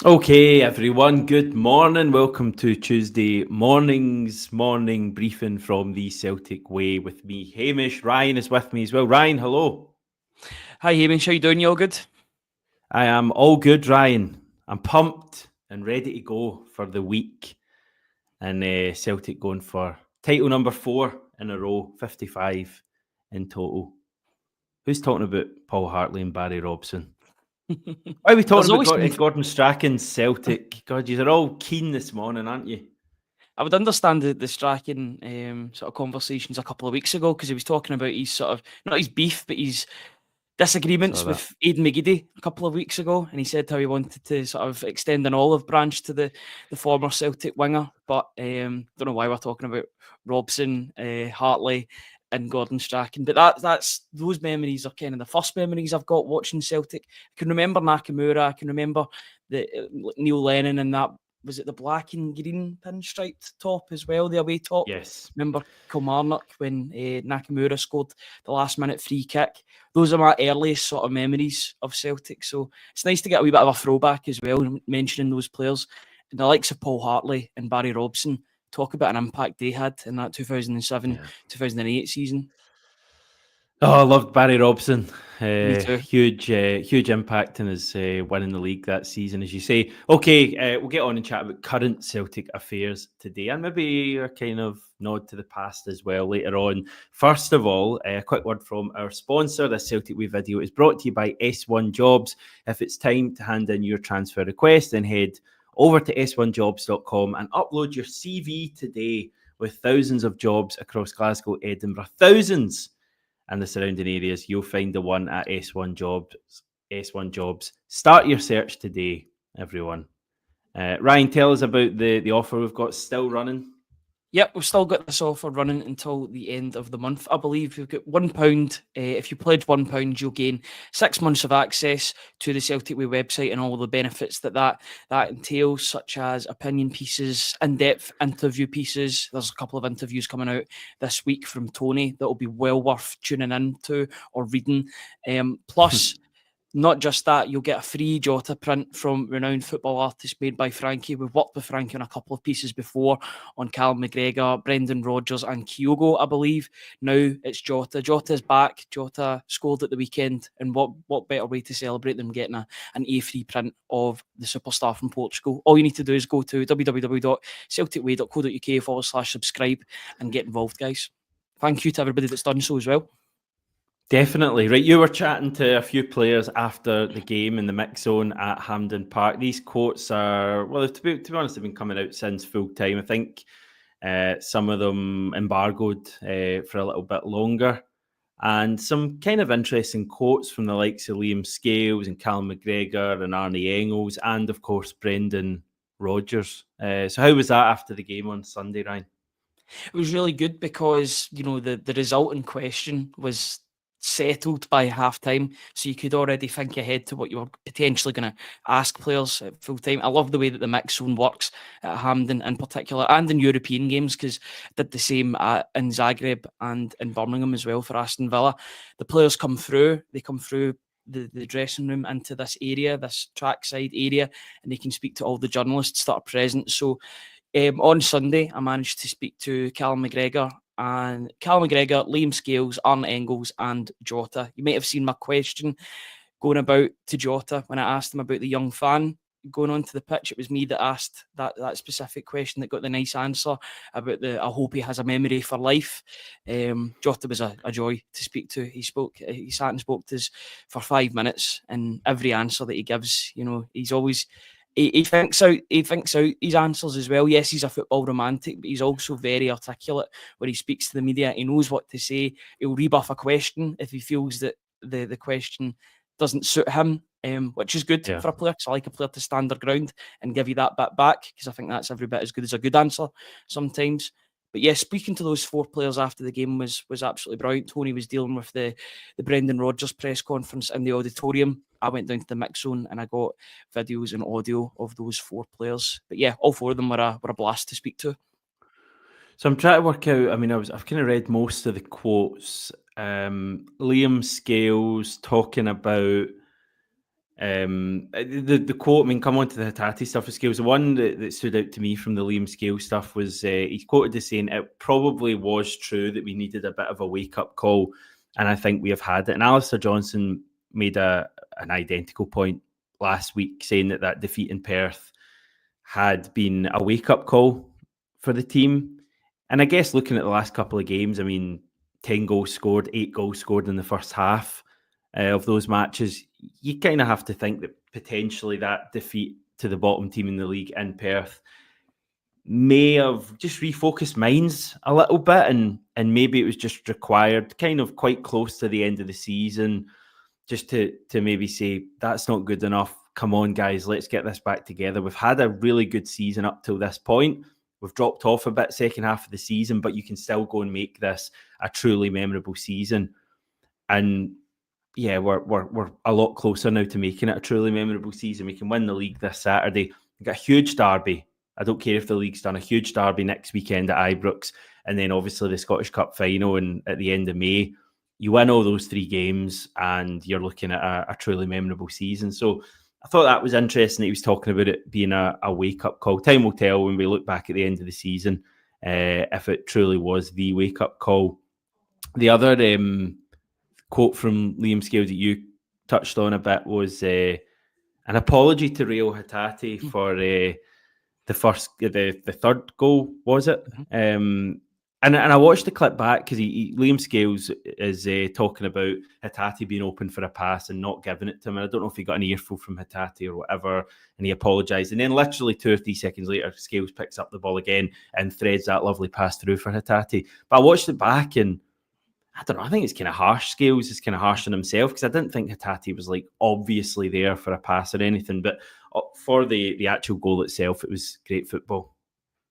Okay, everyone, good morning. Welcome to Tuesday morning's morning briefing from the Celtic Way with me, Hamish. Ryan is with me as well. Ryan, hello. Hi, Hamish. How you doing? You all good? I am all good, Ryan. I'm pumped and ready to go for the week. And Celtic going for title number 4 in a row, 55 in total. Who's talking about Paul Hartley and Barry Robson? Why are we There's talking about always some. Gordon Strachan's Celtic? God, you're all keen this morning, aren't you? I would understand the Strachan sort of conversations a couple of weeks ago because he was talking about his sort of not his beef, but his Saw disagreements that. with Aidan McGeady a couple of weeks ago, and he said how he wanted to sort of extend an olive branch to the former Celtic winger. But don't know why we're talking about Robson, Hartley, and Gordon Strachan. But that's those memories are kind of the first memories I've got watching Celtic. I can remember Nakamura. I can remember the Neil Lennon and that. Was it the black and green pinstriped top as well, the away top? Yes. Remember Kilmarnock when Nakamura scored the last minute free kick. Those are my earliest sort of memories of Celtic. So it's nice to get a wee bit of a throwback as well, mentioning those players. And the likes of Paul Hartley and Barry Robson, talk about an impact they had in that 2007 Yeah. 2008 season. Oh, I loved Barry Robson. Me too. Huge impact in his winning the league that season, as you say. Okay, we'll get on and chat about current Celtic affairs today, and maybe a kind of nod to the past as well later on. First of all, a quick word from our sponsor. This Celtic Way video is brought to you by S1 Jobs. If it's time to hand in your transfer request, then head over to s1jobs.com and upload your CV today. With thousands of jobs across Glasgow, Edinburgh, thousands and the surrounding areas, you'll find the one at S1 Jobs. S1 Jobs. Start your search today, everyone. Ryan, tell us about the offer we've got still running. Yep, we've still got this offer running until the end of the month. I believe we've got £1. If you pledge £1, you'll gain 6 months of access to the Celtic Way website and all the benefits that entails, such as opinion pieces, in-depth interview pieces. There's a couple of interviews coming out this week from Tony that will be well worth tuning in to or reading. Plus, not just that, you'll get a free Jota print from renowned football artist made by Frankie. We've worked with Frankie on a couple of pieces before on Callum McGregor, Brendan Rodgers, and Kyogo, I believe. Now it's Jota. Jota's back. Jota scored at the weekend, and what better way to celebrate than getting an A3 print of the superstar from Portugal? All you need to do is go to www.celticway.co.uk/subscribe and get involved, guys. Thank you to everybody that's done so as well. Definitely. Right, you were chatting to a few players after the game in the mix zone at Hampden Park. These quotes are, well, to be honest, they've been coming out since full time. I think some of them embargoed for a little bit longer. And some kind of interesting quotes from the likes of Liam Scales and Callum McGregor and Arie Engels and, of course, Brendan Rodgers. So how was that after the game on Sunday, Ryan? It was really good because the result in question was settled by half time, so you could already think ahead to what you were potentially going to ask players at full time. I love the way that the mix zone works at Hampden in particular and in European games, because did the same in Zagreb and in Birmingham as well for Aston Villa. The players come through the dressing room into this area, this trackside area, and they can speak to all the journalists that are present. So on Sunday, I managed to speak to Callum McGregor, Liam Scales, Arie Engels, and Jota. You might have seen my question going about to Jota when I asked him about the young fan going onto the pitch. It was me that asked that specific question that got the nice answer about I hope he has a memory for life. Jota was a joy to speak to. He sat and spoke to us for 5 minutes, and every answer that he gives, he's always he thinks out his answers as well. Yes, he's a football romantic, but he's also very articulate when he speaks to the media. He knows what to say. He'll rebuff a question if he feels that the question doesn't suit him, which is good Yeah. for a player, because I like a player to stand their ground and give you that bit back, because I think that's every bit as good as a good answer sometimes. But yeah, speaking to those 4 players after the game was absolutely brilliant. Tony was dealing with the Brendan Rodgers press conference in the auditorium. I went down to the mix zone and I got videos and audio of those 4 players. But yeah, all 4 of them were a blast to speak to. So I'm trying to work out. I mean, I've kind of read most of the quotes. Liam Scales talking about The quote, I mean, come on to the Hatate stuff with Scales. The one that stood out to me from the Liam Scales stuff was he's quoted as saying it probably was true that we needed a bit of a wake-up call, and I think we have had it. And Alistair Johnson made an identical point last week, saying that defeat in Perth had been a wake-up call for the team. And I guess looking at the last couple of games, I mean, 10 goals scored, 8 goals scored in the first half of those matches, you kind of have to think that potentially that defeat to the bottom team in the league in Perth may have just refocused minds a little bit, and maybe it was just required kind of quite close to the end of the season just to maybe say, that's not good enough. Come on, guys, let's get this back together. We've had a really good season up till this point. We've dropped off a bit second half of the season, but you can still go and make this a truly memorable season. And yeah, we're a lot closer now to making it a truly memorable season. We can win the league this Saturday. We've got a huge derby. I don't care if the league's done, a huge derby next weekend at Ibrox, and then obviously the Scottish Cup final and at the end of May. You win all those 3 games and you're looking at a truly memorable season. So I thought that was interesting that he was talking about it being a wake-up call. Time will tell when we look back at the end of the season if it truly was the wake-up call. The other quote from Liam Scales that you touched on a bit was an apology to Reo Hatate for the third goal, was it? And I watched the clip back because Liam Scales is talking about Hatate being open for a pass and not giving it to him. And I don't know if he got an earful from Hatate or whatever, and he apologised. And then literally 2 or 3 seconds later, Scales picks up the ball again and threads that lovely pass through for Hatate. But I watched it back and I don't know, I think it's kind of harsh. Scales is kind of harsh on himself because I didn't think Hatate was like obviously there for a pass or anything. But for the actual goal itself, it was great football.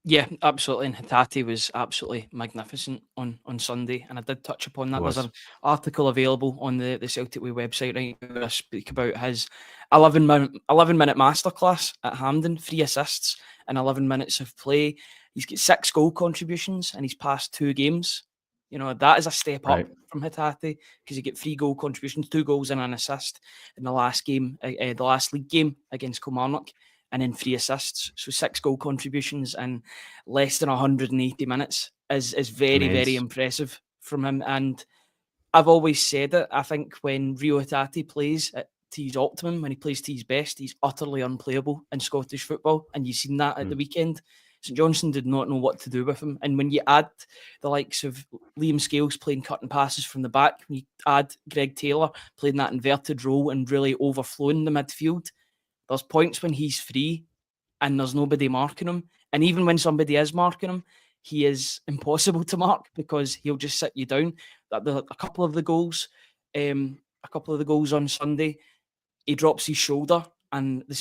Yeah, absolutely. And Hatate was absolutely magnificent on Sunday. And I did touch upon that. There's an article available on the Celtic Way website right now where I speak about his 11-minute masterclass at Hampden, 3 assists and 11 minutes of play. He's got 6 goal contributions and he's passed 2 games. You know, that is a step up from Hatate because he get 3 goal contributions, 2 goals and an assist in the last game, the last league game against Kilmarnock, and then 3 assists. So 6 goal contributions in less than 180 minutes is very, very impressive from him. And I've always said it. I think when Reo Hatate plays to his optimum, when he plays to his best, he's utterly unplayable in Scottish football. And you've seen that at the weekend. St Johnstone did not know what to do with him. And when you add the likes of Liam Scales playing cutting passes from the back, when you add Greg Taylor playing that inverted role and really overflowing the midfield, there's points when he's free and there's nobody marking him. And even when somebody is marking him, he is impossible to mark because he'll just sit you down. A couple of the goals on Sunday, he drops his shoulder and he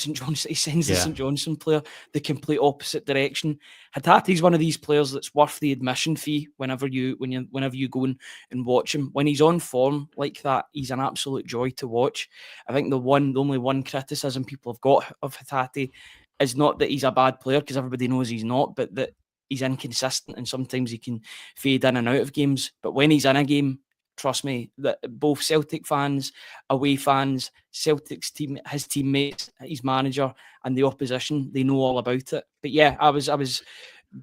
sends the St Johnstone player the complete opposite direction. Hatate's one of these players that's worth the admission fee whenever you go and watch him. When he's on form like that, he's an absolute joy to watch. I think the only one criticism people have got of Hatate is not that he's a bad player, because everybody knows he's not, but that he's inconsistent and sometimes he can fade in and out of games. But when he's in a game, trust me, that both Celtic fans, away fans, Celtic's team, his teammates, his manager, and the opposition, they know all about it. But yeah, I was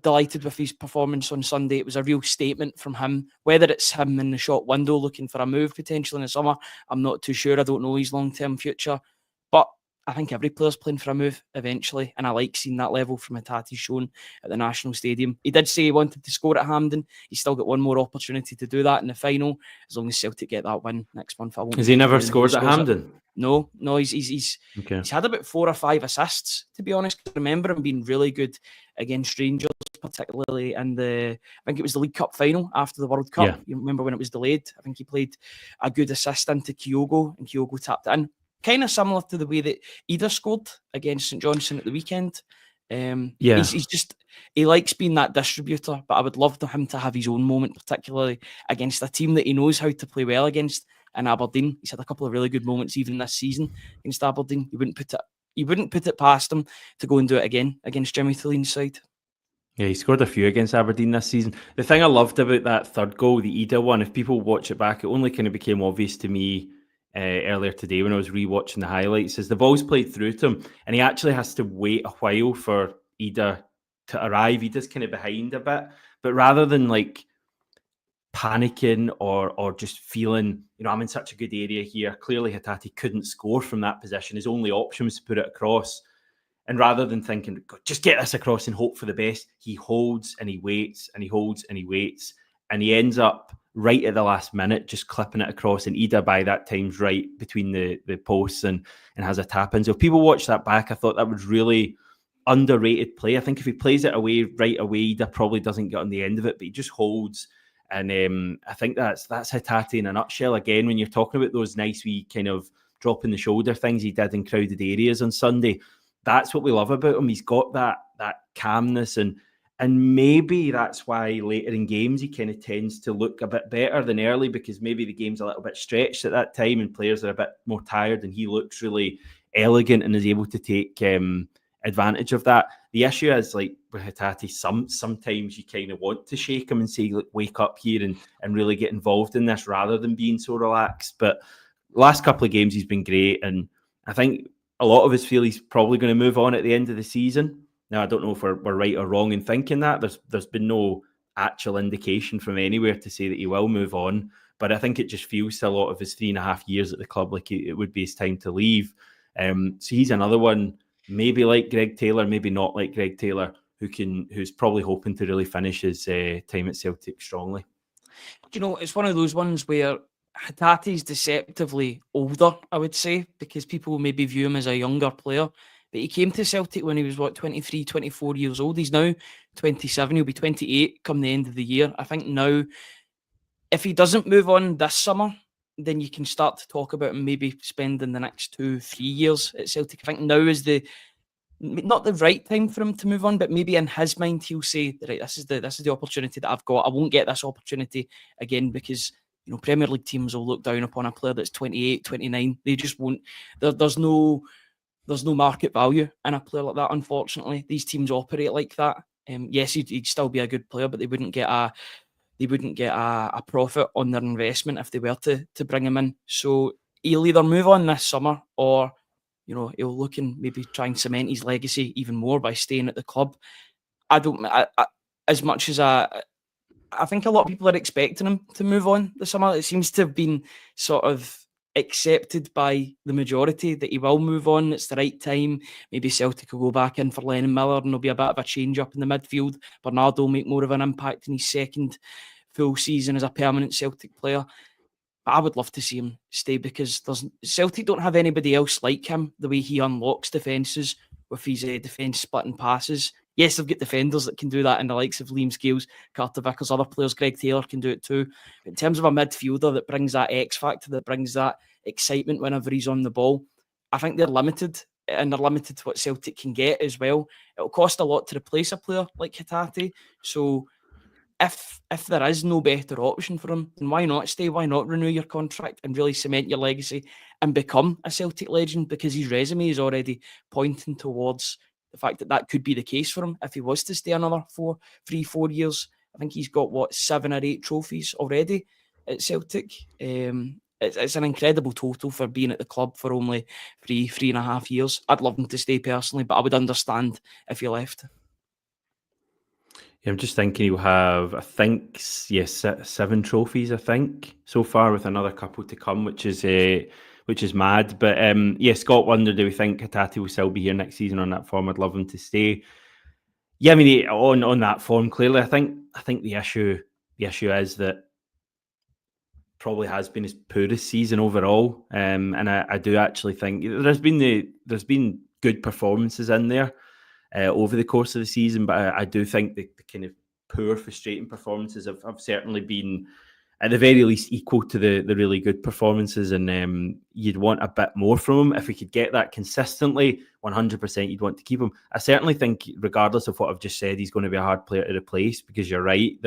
delighted with his performance on Sunday. It was a real statement from him. Whether it's him in the shop window looking for a move potentially in the summer, I'm not too sure. I don't know his long-term future. But I think every player's playing for a move eventually, and I like seeing that level from Hatate shown at the National Stadium. He did say he wanted to score at Hampden. He's still got one more opportunity to do that in the final, as long as Celtic get that win next month. Has he never scored at Hampden? No, he's had about 4 or 5 assists, to be honest. I remember him being really good against Rangers, particularly in I think it was the League Cup final after the World Cup. Yeah. You remember when it was delayed? I think he played a good assist into Kyogo, and Kyogo tapped it in. Kind of similar to the way that Ida scored against St Johnstone at the weekend. He likes being that distributor, but I would love him to have his own moment, particularly against a team that he knows how to play well against in Aberdeen. He's had a couple of really good moments even this season against Aberdeen. You wouldn't put it past him to go and do it again against Jimmy Theleen's side. Yeah, he scored a few against Aberdeen this season. The thing I loved about that third goal, the Ida one, if people watch it back, it only kind of became obvious to me earlier today when I was rewatching the highlights, is the ball's played through to him and he actually has to wait a while for Ida to arrive. Ida's kind of behind a bit, but rather than like panicking or just feeling, I'm in such a good area here, clearly Hatate couldn't score from that position. His only option was to put it across. And rather than thinking, just get this across and hope for the best, he holds and he waits and he holds and he waits. And he ends up right at the last minute, just clipping it across. And Ida by that time's right between the posts and has a tap in. So if people watch that back, I thought that was really underrated play. I think if he plays it away right away, Ida probably doesn't get on the end of it, but he just holds. And I think that's Hatate in a nutshell. Again, when you're talking about those nice wee kind of dropping the shoulder things he did in crowded areas on Sunday, that's what we love about him. He's got that calmness, and maybe that's why later in games he kind of tends to look a bit better than early, because maybe the game's a little bit stretched at that time and players are a bit more tired, and he looks really elegant and is able to take advantage of that. The issue is, like with Hatate, sometimes you kind of want to shake him and say, look, wake up here and really get involved in this rather than being so relaxed. But last couple of games he's been great, and I think a lot of us feel he's probably going to move on at the end of the season. Now, I don't know if we're right or wrong in thinking that. There's been no actual indication from anywhere to say that he will move on, but I think it just feels to a lot of his 3.5 years at the club like it would be his time to leave. So he's another one, maybe like Greg Taylor, maybe not like Greg Taylor, who's probably hoping to really finish his time at Celtic strongly. It's one of those ones where Hatate's deceptively older, I would say, because people maybe view him as a younger player. But he came to Celtic when he was, 23, 24 years old. He's now 27. He'll be 28 come the end of the year. I think now, if he doesn't move on this summer, then you can start to talk about him maybe spending the next 2-3 years at Celtic. I think now is not the right time for him to move on, but maybe in his mind he'll say, right, this is the opportunity that I've got. I won't get this opportunity again, because Premier League teams will look down upon a player that's 28, 29. They just won't. There's no market value in a player like that. Unfortunately, these teams operate like that. Yes, he'd still be a good player, but they wouldn't get a profit on their investment if they were to bring him in. So he'll either move on this summer, or he'll look and maybe try and cement his legacy even more by staying at the club. As much as I think a lot of people are expecting him to move on this summer. It seems to have been sort of accepted by the majority that he will move on. It's the right time. Maybe Celtic will go back in for Lennon Miller and there'll be a bit of a change up in the midfield. Bernardo will make more of an impact in his second full season as a permanent Celtic player. But I would love to see him stay, because Celtic don't have anybody else like him, the way he unlocks defences with his defence splitting passes. Yes, they've got defenders that can do that in the likes of Liam Scales, Carter Vickers, other players, Greg Taylor can do it too. But in terms of a midfielder that brings that X factor, that brings that excitement whenever he's on the ball, I think they're limited, and they're limited to what Celtic can get as well. It'll cost a lot to replace a player like Hatate. So if there is no better option for him, then why not stay? Why not renew your contract and really cement your legacy and become a Celtic legend? Because his resume is already pointing towards the fact that could be the case for him if he was to stay another 4 years. I think he's got 7 or 8 trophies already at Celtic. It's an incredible total for being at the club for only 3.5 years. I'd love him to stay personally, but I would understand if he left. Yeah, I'm just thinking he'll have, I think, 7 trophies, I think, so far, with another couple to come, which is mad. But Scott wondered, do we think Hatate will still be here next season on that form? I'd love him to stay. Yeah, I mean, on that form, clearly, I think the issue is that probably has been his poorest season overall. And I do actually think there's been good performances in there over the course of the season, but I do think the kind of poor, frustrating performances have certainly been, at the very least, equal to the really good performances, and you'd want a bit more from him. If we could get that consistently, 100% you'd want to keep him. I certainly think, regardless of what I've just said, he's going to be a hard player to replace, because you're right,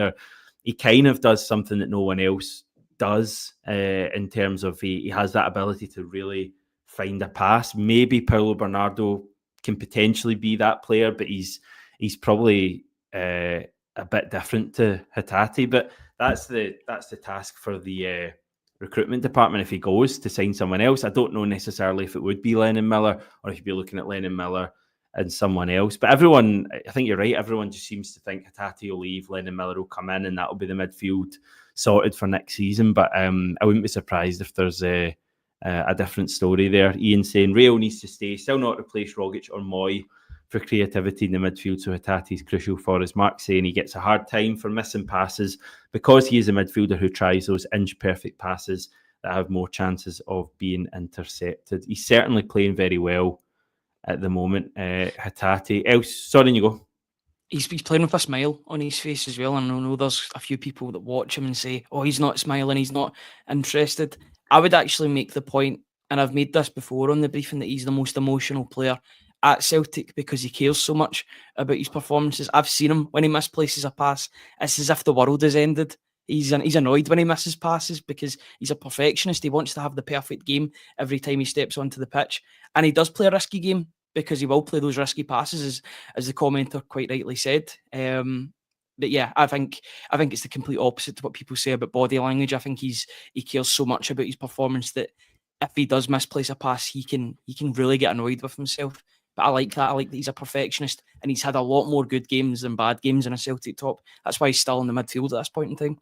he kind of does something that no one else does, in terms of he has that ability to really find a pass. Maybe Paulo Bernardo can potentially be that player, but he's probably a bit different to Hatate. But that's the task for the recruitment department if he goes to sign someone else. I don't know necessarily if it would be Lennon Miller or if you'd be looking at Lennon Miller and someone else. But everyone, I think you're right, everyone just seems to think Hatate will leave, Lennon Miller will come in, and that'll be the midfield sorted for next season. But I wouldn't be surprised if there's a different story there. Ian saying Reo needs to stay, still not replace Rogic or Moy for creativity in the midfield, so Hatate is crucial for us. Mark saying he gets a hard time for missing passes because he is a midfielder who tries those inch-perfect passes that have more chances of being intercepted. He's certainly playing very well at the moment. Hatate. Sorry, you go. He's playing with a smile on his face as well. And I know there's a few people that watch him and say, oh, he's not smiling, he's not interested. I would actually make the point, and I've made this before on the briefing, that he's the most emotional player at Celtic because he cares so much about his performances. I've seen him when he misplaces a pass. It's as if the world has ended. He's annoyed when he misses passes because he's a perfectionist. He wants to have the perfect game every time he steps onto the pitch. And he does play a risky game because he will play those risky passes, as the commenter quite rightly said. But yeah, I think it's the complete opposite to what people say about body language. I think he cares so much about his performance that if he does misplace a pass, he can really get annoyed with himself. But I like that. I like that he's a perfectionist and he's had a lot more good games than bad games in a Celtic top. That's why he's still in the midfield at this point in time.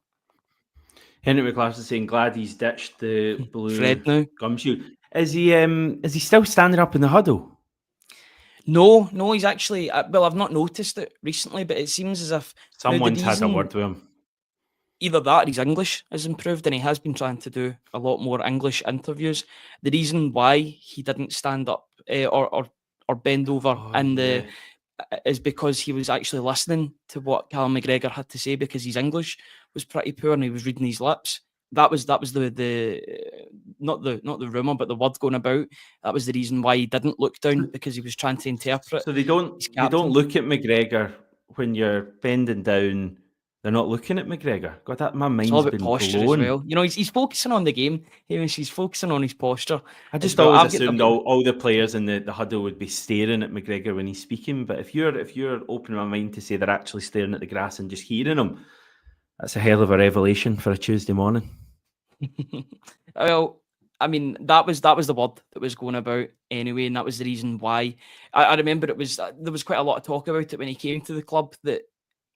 Henry McClarson is saying glad he's ditched the blue Fred now. gumshoe. Is he still standing up in the huddle? No, he's actually. Well, I've not noticed it recently, but it seems as if someone's had a word with him. Either that or his English has improved, and he has been trying to do a lot more English interviews. The reason why he didn't stand up or bend over is because he was actually listening to what Callum McGregor had to say, because his English was pretty poor and he was reading his lips. That was the not the rumor, but the word going about. That was the reason why he didn't look down, because he was trying to interpret. So they don't look at McGregor when you're bending down. They're not looking at McGregor. God, that my mind's been posture blown. As well. You know, he's focusing on the game. He's focusing on his posture. I just always assumed all the players in the huddle would be staring at McGregor when he's speaking. But if you're opening my mind to say they're actually staring at the grass and just hearing him, that's a hell of a revelation for a Tuesday morning. Well, I mean, that was the word that was going about anyway, and that was the reason why. I remember there was quite a lot of talk about it when he came to the club, that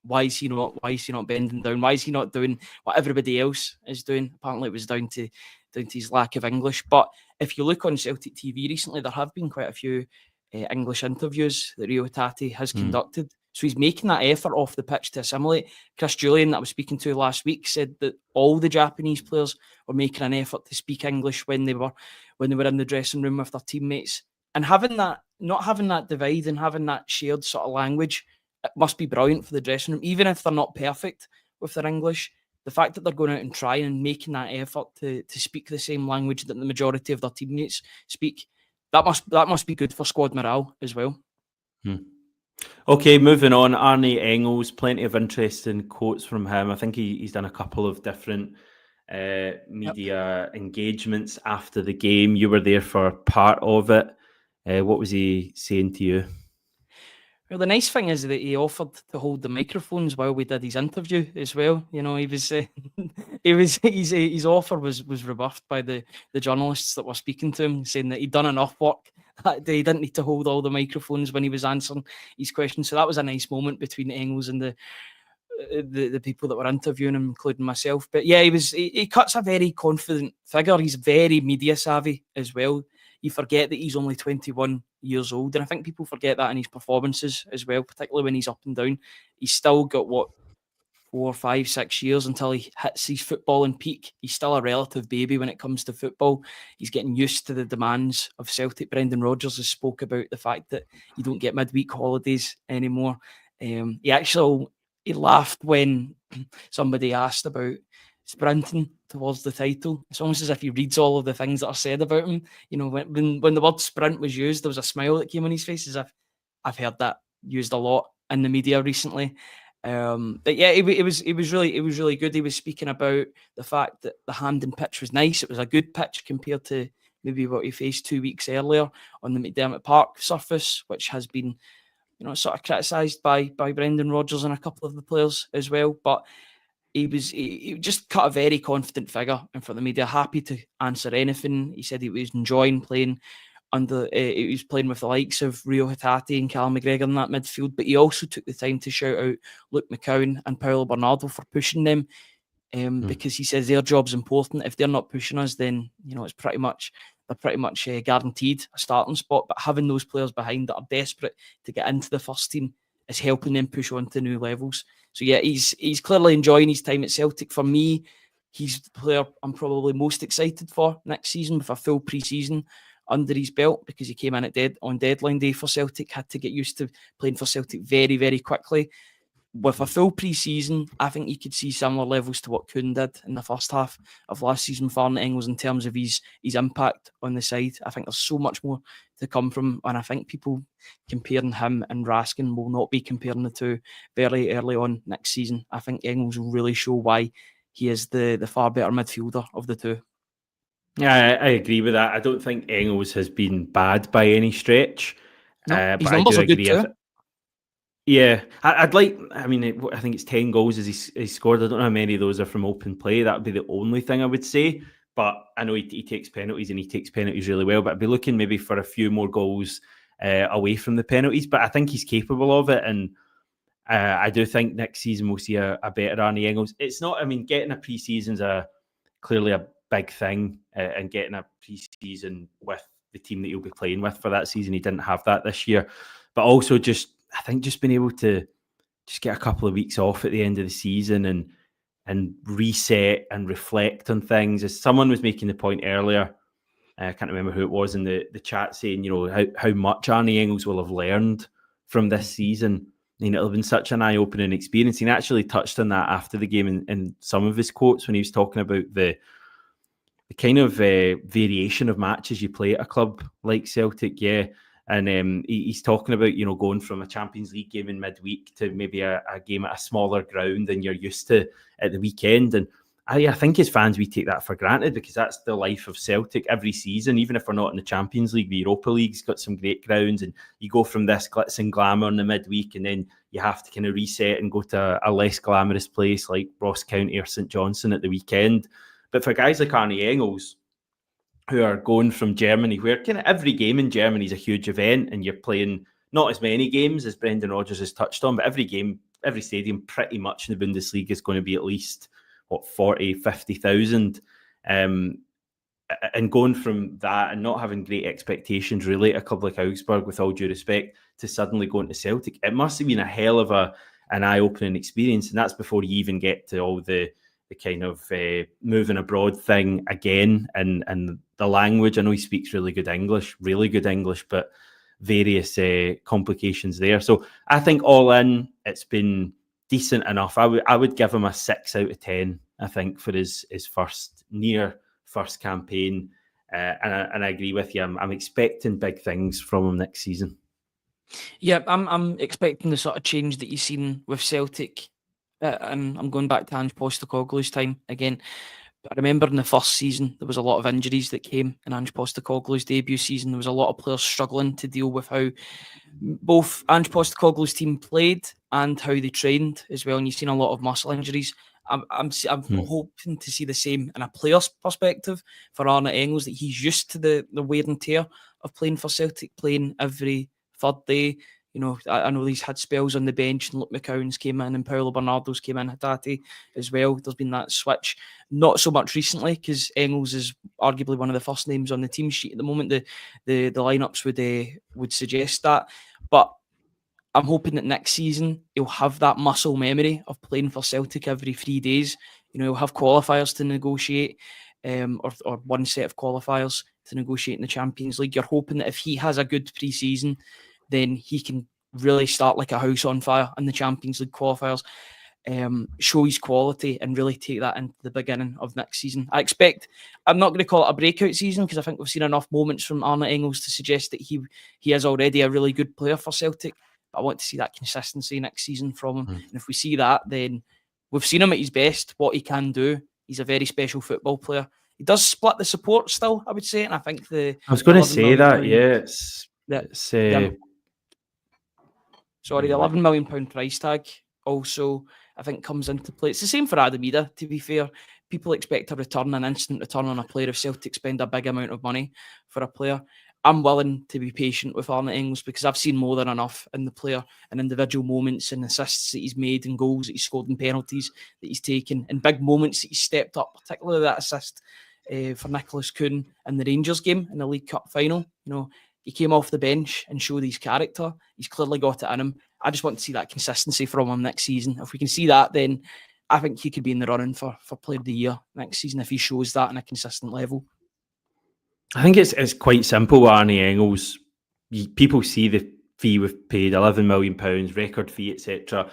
why is he not bending down? Why is he not doing what everybody else is doing? Apparently it was down to his lack of English. But if you look on Celtic TV recently, there have been quite a few English interviews that Reo Hatate has conducted. So he's making that effort off the pitch to assimilate. Chris Julian, that I was speaking to last week, said that all the Japanese players were making an effort to speak English when they were in the dressing room with their teammates. And not having that divide and having that shared sort of language, it must be brilliant for the dressing room, even if they're not perfect with their English. The fact that they're going out and trying and making that effort to speak the same language that the majority of their teammates speak, that must be good for squad morale as well. Okay, moving on. Arie Engels, plenty of interesting quotes from him. I think he's done a couple of different media engagements after the game. You were there for part of it. What was he saying to you? Well, the nice thing is that he offered to hold the microphones while we did his interview as well. You know, his offer was rebuffed by the journalists that were speaking to him, saying that he'd done enough work that day. He didn't need to hold all the microphones when he was answering his questions. So that was a nice moment between Engels and the people that were interviewing him, including myself. But yeah, he cuts a very confident figure. He's very media savvy as well. You forget that he's only 21 years old, and I think people forget that in his performances as well, particularly when he's up and down. He's still got 4, 5, 6 years until he hits his footballing peak. He's still a relative baby when it comes to football. He's getting used to the demands of Celtic. Brendan Rodgers has spoke about the fact that you don't get midweek holidays anymore. He laughed when somebody asked about sprinting towards the title. It's almost as if he reads all of the things that are said about him. You know, when the word sprint was used, there was a smile that came on his face, as if I've heard that used a lot in the media recently. But yeah, it was really good. He was speaking about the fact that the Hampden pitch was nice. It was a good pitch compared to maybe what he faced 2 weeks earlier on the McDermott Park surface, which has been, you know, sort of criticised by Brendan Rodgers and a couple of the players as well. But he just cut a very confident figure in front of the media, happy to answer anything. He said he was enjoying playing he was playing with the likes of Reo Hatate and Callum McGregor in that midfield, but he also took the time to shout out Luke McCowan and Paulo Bernardo for pushing them, because he says their job's important. If they're not pushing us, then it's pretty much guaranteed a starting spot. But having those players behind that are desperate to get into the first team is helping them push on to new levels. So yeah, he's clearly enjoying his time at Celtic. For me, he's the player I'm probably most excited for next season, with a full pre-season under his belt, because he came in on deadline day for Celtic, had to get used to playing for Celtic very, very quickly. With a full pre-season, I think you could see similar levels to what Kuhn did in the first half of last season for Arie Engels in terms of his impact on the side. I think there's so much more to come from, and I think people comparing him and Raskin will not be comparing the two very early on next season. I think Engels will really show why he is the far better midfielder of the two. Yeah, I agree with that. I don't think Engels has been bad by any stretch. No, his numbers are good too. Yeah, I think it's 10 goals as he scored. I don't know how many of those are from open play. That would be the only thing I would say. But I know he takes penalties, and he takes penalties really well. But I'd be looking maybe for a few more goals away from the penalties. But I think he's capable of it. And I do think next season we'll see a better Arie Engels. It's not, getting a pre-season's clearly a big thing, and getting a pre-season with the team that you'll be playing with for that season. He didn't have that this year. But also I think just being able to just get a couple of weeks off at the end of the season and reset and reflect on things. As someone was making the point earlier, I can't remember who it was in the chat, saying, how much Arie Engels will have learned from this season. It'll have been such an eye-opening experience. He actually touched on that after the game in some of his quotes when he was talking about the kind of variation of matches you play at a club like Celtic. Yeah. And he's talking about, going from a Champions League game in midweek to maybe a game at a smaller ground than you're used to at the weekend. And I think as fans, we take that for granted, because that's the life of Celtic every season. Even if we're not in the Champions League, the Europa League's got some great grounds, and you go from this glitz and glamour in the midweek, and then you have to kind of reset and go to a less glamorous place like Ross County or St Johnstone at the weekend. But for guys like Arie Engels, who are going from Germany, where kind of every game in Germany is a huge event, and you're playing not as many games as Brendan Rodgers has touched on, but every game, every stadium pretty much in the Bundesliga is going to be at least, 40, 50,000. And going from that and not having great expectations really at a club like Augsburg, with all due respect, to suddenly going to Celtic, it must have been a hell of an eye-opening experience. And that's before you even get to all the kind of moving abroad thing again, and the language. I know he speaks really good English, but various complications there. So I think all in, it's been decent enough. I would give him a 6 out of 10, I think, for his first campaign. And I agree with you. I'm expecting big things from him next season. Yeah, I'm expecting the sort of change that you've seen with Celtic. And I'm going back to Ange Postecoglou's time again. I remember in the first season, there was a lot of injuries that came in Ange Postecoglou's debut season. There was a lot of players struggling to deal with how both Ange Postecoglou's team played and how they trained as well. And you've seen a lot of muscle injuries. I'm hoping to see the same in a player's perspective for Arie Engels, that he's used to the wear and tear of playing for Celtic, playing every third day. I know he's had spells on the bench, and Luke McCowan's came in and Paulo Bernardo's came in, Hatate as well. There's been that switch. Not so much recently, because Engels is arguably one of the first names on the team sheet at the moment. The lineups would suggest that. But I'm hoping that next season he'll have that muscle memory of playing for Celtic every 3 days. He'll have qualifiers to negotiate, or one set of qualifiers to negotiate in the Champions League. You're hoping that if he has a good pre-season, then he can really start like a house on fire in the Champions League qualifiers, show his quality, and really take that into the beginning of next season. I'm not going to call it a breakout season, because I think we've seen enough moments from Arie Engels to suggest that he is already a really good player for Celtic. But I want to see that consistency next season from him. And if we see that, then we've seen him at his best, what he can do. He's a very special football player. He does split the support still, I would say. And I think I was going to say that, yeah. The £11 million price tag also I think comes into play. It's the same for Adamida, to be fair. People expect a return, an instant return on a player if Celtic spend a big amount of money for a player. I'm willing to be patient with Arie Engels because I've seen more than enough in the player and individual moments and assists that he's made and goals that he's scored and penalties that he's taken and big moments that he's stepped up, particularly that assist for Nicholas Kuhn in the Rangers game in the League Cup final. He came off the bench and showed his character. He's clearly got it in him. I just want to see that consistency from him next season. If we can see that, then I think he could be in the running for Player of the Year next season if he shows that on a consistent level. I think it's quite simple, Arie Engels. People see the fee we've paid, £11 million, record fee, etc.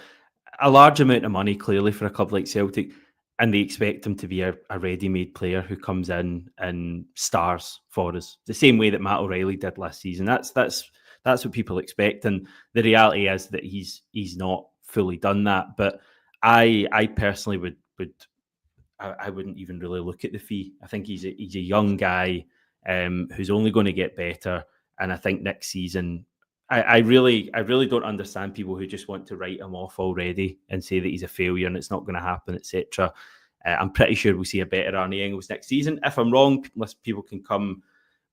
A large amount of money, clearly, for a club like Celtic, and they expect him to be a ready-made player who comes in and stars for us. The same way that Matt O'Reilly did last season. That's what people expect, and the reality is that he's not fully done that. But I personally wouldn't even really look at the fee. I think he's a young guy who's only going to get better, and I think next season, I really don't understand people who just want to write him off already and say that he's a failure and it's not going to happen, etc. I'm pretty sure we'll see a better Arie Engels next season. If I'm wrong, unless people can come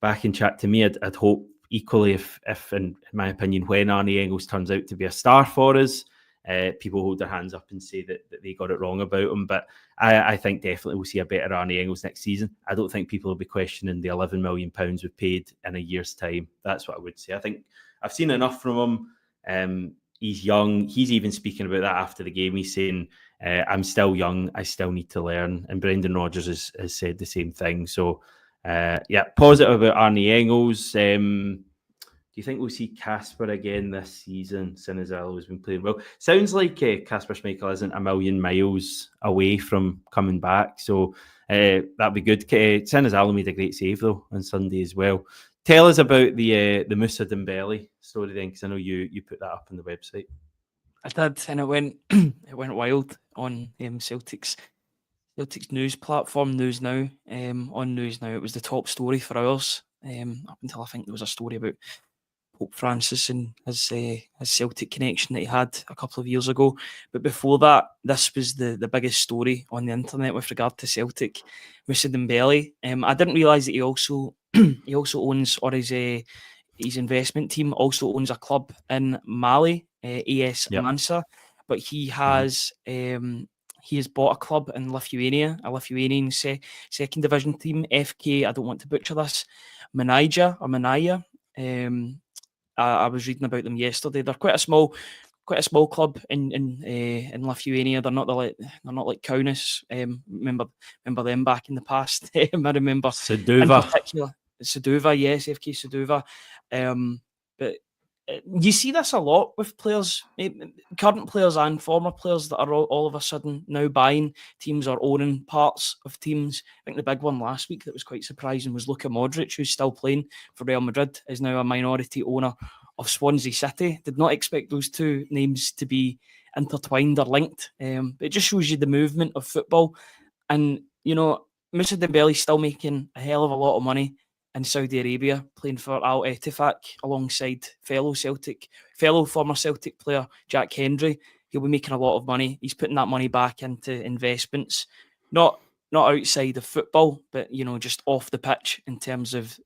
back and chat to me, I'd hope equally if in my opinion, when Arie Engels turns out to be a star for us, people hold their hands up and say that they got it wrong about him. But I think definitely we'll see a better Arie Engels next season. I don't think people will be questioning the £11 million we've paid in a year's time. That's what I would say. I think I've seen enough from him. He's young. He's even speaking about that after the game. He's saying, I'm still young. I still need to learn. And Brendan Rodgers has said the same thing. So, positive about Arie Engels. Do you think we'll see Kasper again this season? Sinazalo has been playing well. Sounds like Kasper Schmeichel isn't a million miles away from coming back. So that'd be good. Sinazalo made a great save, though, on Sunday as well. Tell us about the Moussa Dembele story then, because I know you put that up on the website. I did, and it went wild on Celtic's news platform, News Now. On News Now, it was the top story for hours. Up until I think there was a story about Pope Francis and his Celtic connection that he had a couple of years ago. But before that, this was the biggest story on the internet with regard to Celtic. Moussa Dembele. I didn't realise that he also owns, or his investment team also owns a club in Mali, AS Mansa. But he has bought a club in Lithuania, a Lithuanian second division team, FK. I don't want to butcher this. Manija. I was reading about them yesterday. They're quite a small club in Lithuania. They're not like Kaunas. Remember them back in the past. I remember Sūduva. In particular, Sūduva, yes, FK Sūduva. But you see this a lot with players, current players and former players that are all of a sudden now buying teams or owning parts of teams. I think the big one last week that was quite surprising was Luka Modric, who's still playing for Real Madrid, is now a minority owner of Swansea City. Did not expect those two names to be intertwined or linked. But it just shows you the movement of football. And, Moussa Dembele still making a hell of a lot of money in Saudi Arabia, playing for Al Ettifaq alongside fellow former Celtic player Jack Hendry. He'll be making a lot of money. He's putting that money back into investments, not outside of football, but just off the pitch in terms of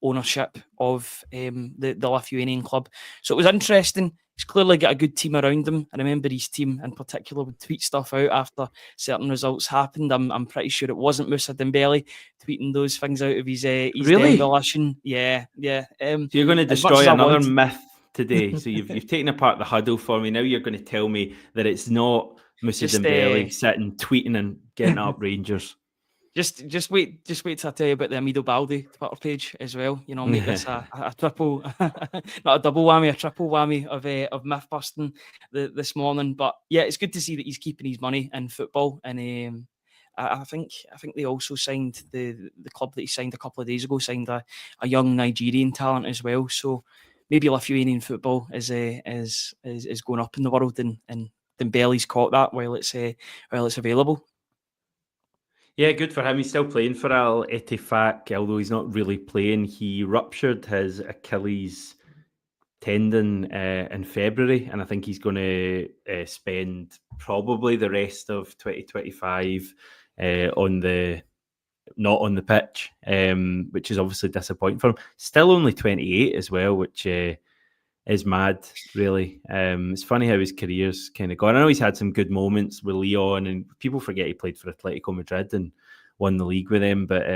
ownership of the Lithuanian club. So it was interesting. He's clearly got a good team around him. I remember his team in particular would tweet stuff out after certain results happened. I'm pretty sure it wasn't Moussa Dembele tweeting those things out of his really? demolition. Yeah. So you're going to destroy another myth today. So you've taken apart the huddle for me. Now you're going to tell me that it's not Moussa Dembele sitting tweeting and getting up Rangers. Just wait till I tell you about the Amido Baldi Twitter page as well. Make this a triple, not a double whammy, a triple whammy of myth busting this morning. But yeah, it's good to see that he's keeping his money in football. And I think they also signed the club that he signed a couple of days ago, signed a young Nigerian talent as well. So maybe Lithuanian football is going up in the world, and Dembele's caught that while it's available. Yeah, good for him. He's still playing for Al Ettifaq, although he's not really playing. He ruptured his Achilles tendon in February, and I think he's going to spend probably the rest of 2025 not on the pitch, which is obviously disappointing for him. Still only 28 as well, which is mad, really. It's funny how his career's kind of gone. I know he's had some good moments with Lyon, and people forget he played for Atletico Madrid and won the league with them, but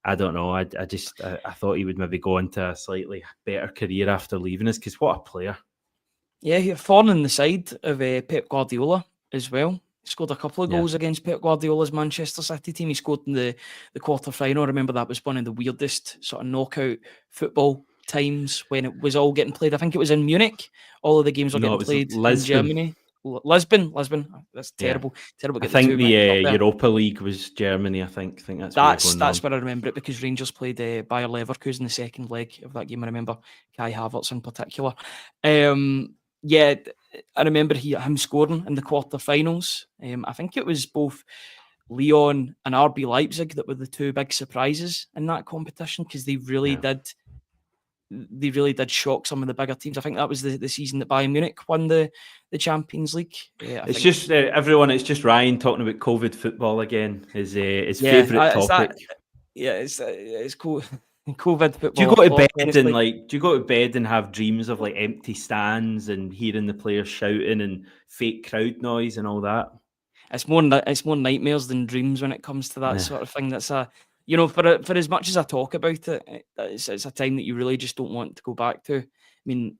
I don't know. I thought he would maybe go into a slightly better career after leaving us, because what a player. Yeah, he had thorn in the side of Pep Guardiola as well. He scored a couple of goals against Pep Guardiola's Manchester City team. He scored in the quarter-final. I remember that was one of the weirdest sort of knockout football times when it was all getting played. I think it was in Munich. All of the games were getting played in Germany. Lisbon. That's terrible. Yeah. Terrible. I think the Europa League was Germany. I think that's where I remember it, because Rangers played Bayer Leverkusen the second leg of that game. I remember Kai Havertz in particular. Yeah, I remember him scoring in the quarterfinals. I think it was both Lyon and RB Leipzig that were the two big surprises in that competition, because they really did shock some of the bigger teams. I think that was the season that Bayern Munich won the Champions League. It's just everyone. It's just Ryan talking about COVID football again. His favourite topic. It's cool. COVID football. Do you go to bed and do you go to bed and have dreams of like empty stands and hearing the players shouting and fake crowd noise and all that? It's more nightmares than dreams when it comes to that sort of thing. That's for as much as I talk about it, it's a time that you really just don't want to go back to. I mean,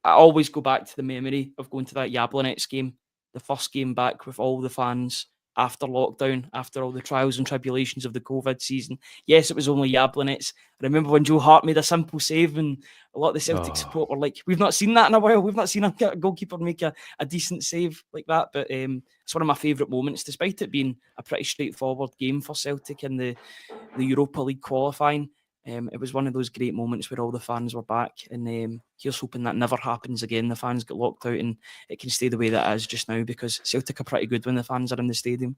I always go back to the memory of going to that Jablonec game, the first game back with all the fans after lockdown, after all the trials and tribulations of the COVID season. Yes, it was only Jablonec. I remember when Joe Hart made a simple save, and a lot of the Celtic support were like, we've not seen that in a while. We've not seen a goalkeeper make a decent save like that. But it's one of my favourite moments, despite it being a pretty straightforward game for Celtic in the Europa League qualifying. It was one of those great moments where all the fans were back, and here's hoping that never happens again. The fans get locked out and it can stay the way that it is just now, because Celtic are pretty good when the fans are in the stadium.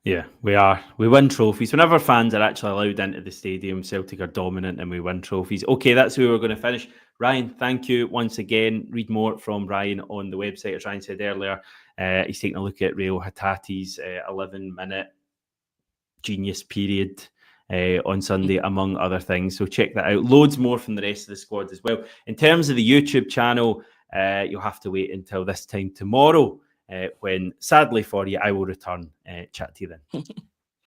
Yeah, we are. We win trophies. Whenever fans are actually allowed into the stadium, Celtic are dominant and we win trophies. Okay, that's where we're going to finish. Ryan, thank you once again. Read more from Ryan on the website, as Ryan said earlier. He's taking a look at Reo Hatate's 11-minute genius period on Sunday, among other things. So check that out. Loads more from the rest of the squad as well. In terms of the YouTube channel, you'll have to wait until this time tomorrow, when, sadly for you, I will return. Chat to you then.